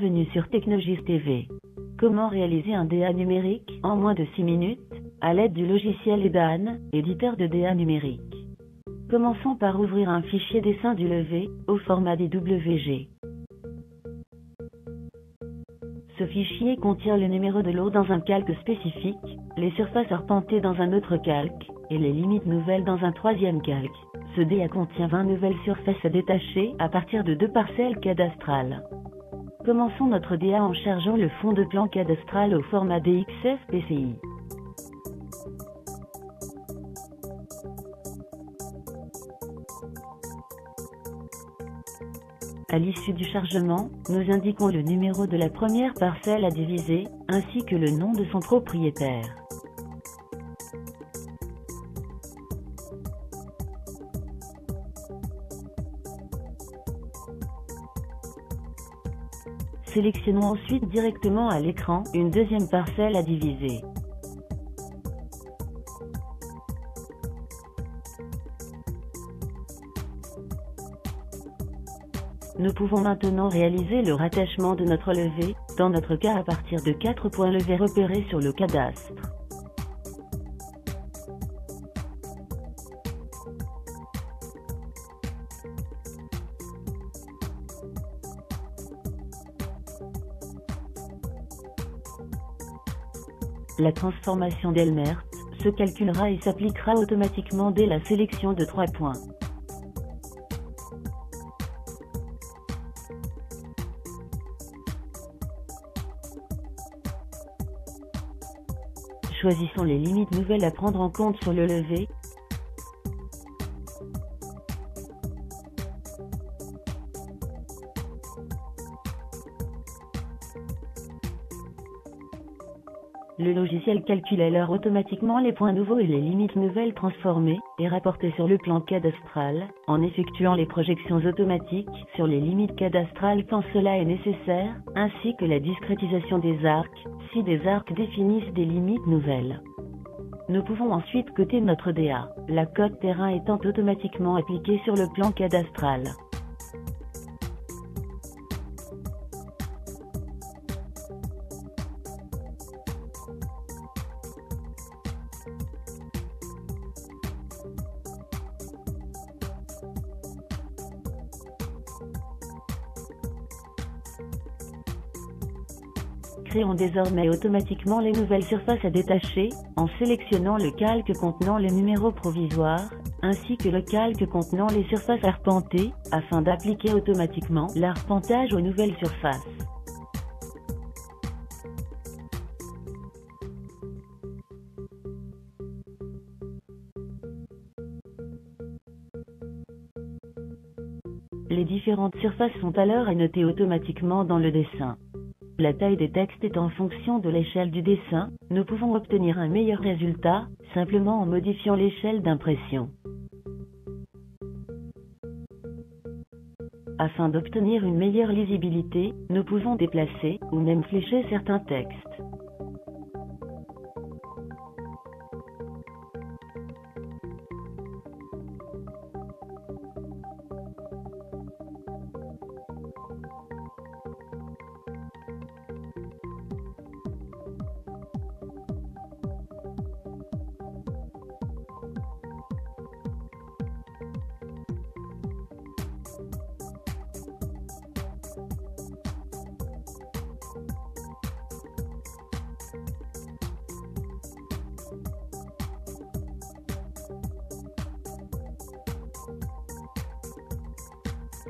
Bienvenue sur Technogis TV. Comment réaliser un DA numérique en moins de 6 minutes à l'aide du logiciel EDAN, éditeur de DA numérique. Commençons par ouvrir un fichier dessin du levé au format DWG. Ce fichier contient le numéro de lot dans un calque spécifique, les surfaces arpentées dans un autre calque, et les limites nouvelles dans un troisième calque. Ce DA contient 20 nouvelles surfaces à détacher à partir de 2 parcelles cadastrales. Commençons notre DA en chargeant le fond de plan cadastral au format DXF PCI. À l'issue du chargement, nous indiquons le numéro de la première parcelle à diviser, ainsi que le nom de son propriétaire. Sélectionnons ensuite directement à l'écran une deuxième parcelle à diviser. Nous pouvons maintenant réaliser le rattachement de notre levé, dans notre cas à partir de 4 points levés repérés sur le cadastre. La transformation d'Elmert se calculera et s'appliquera automatiquement dès la sélection de 3 points. Choisissons les limites nouvelles à prendre en compte sur le levé. Le logiciel calcule alors automatiquement les points nouveaux et les limites nouvelles transformées et rapportées sur le plan cadastral, en effectuant les projections automatiques sur les limites cadastrales quand cela est nécessaire, ainsi que la discrétisation des arcs, si des arcs définissent des limites nouvelles. Nous pouvons ensuite coter notre DA, la cote terrain étant automatiquement appliquée sur le plan cadastral. Créons désormais automatiquement les nouvelles surfaces à détacher, en sélectionnant le calque contenant le numéro provisoire, ainsi que le calque contenant les surfaces arpentées, afin d'appliquer automatiquement l'arpentage aux nouvelles surfaces. Les différentes surfaces sont alors annotées automatiquement dans le dessin. La taille des textes est en fonction de l'échelle du dessin, nous pouvons obtenir un meilleur résultat, simplement en modifiant l'échelle d'impression. Afin d'obtenir une meilleure lisibilité, nous pouvons déplacer, ou même flécher certains textes.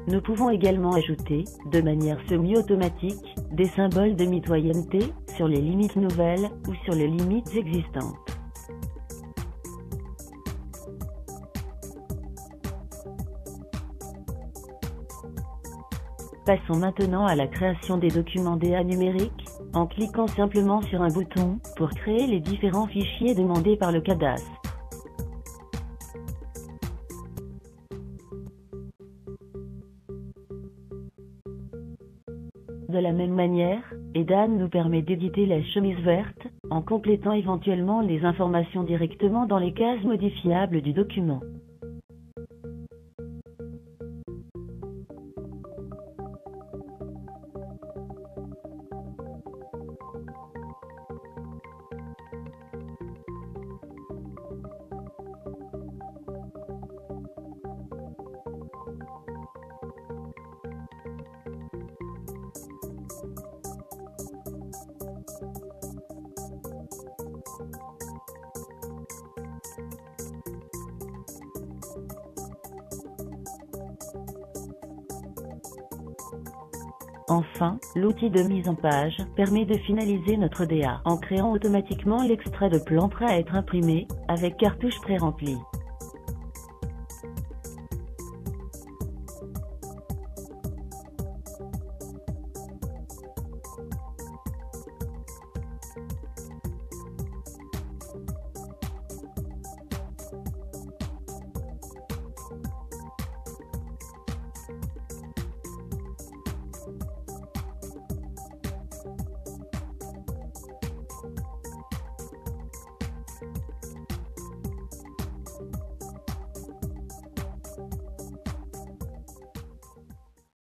Nous pouvons également ajouter, de manière semi-automatique, des symboles de mitoyenneté, sur les limites nouvelles, ou sur les limites existantes. Passons maintenant à la création des documents DA numériques, en cliquant simplement sur un bouton, pour créer les différents fichiers demandés par le cadastre. De la même manière, EDAN nous permet d'éditer la chemise verte, en complétant éventuellement les informations directement dans les cases modifiables du document. Enfin, l'outil de mise en page permet de finaliser notre DA en créant automatiquement l'extrait de plan prêt à être imprimé, avec cartouche pré-remplie.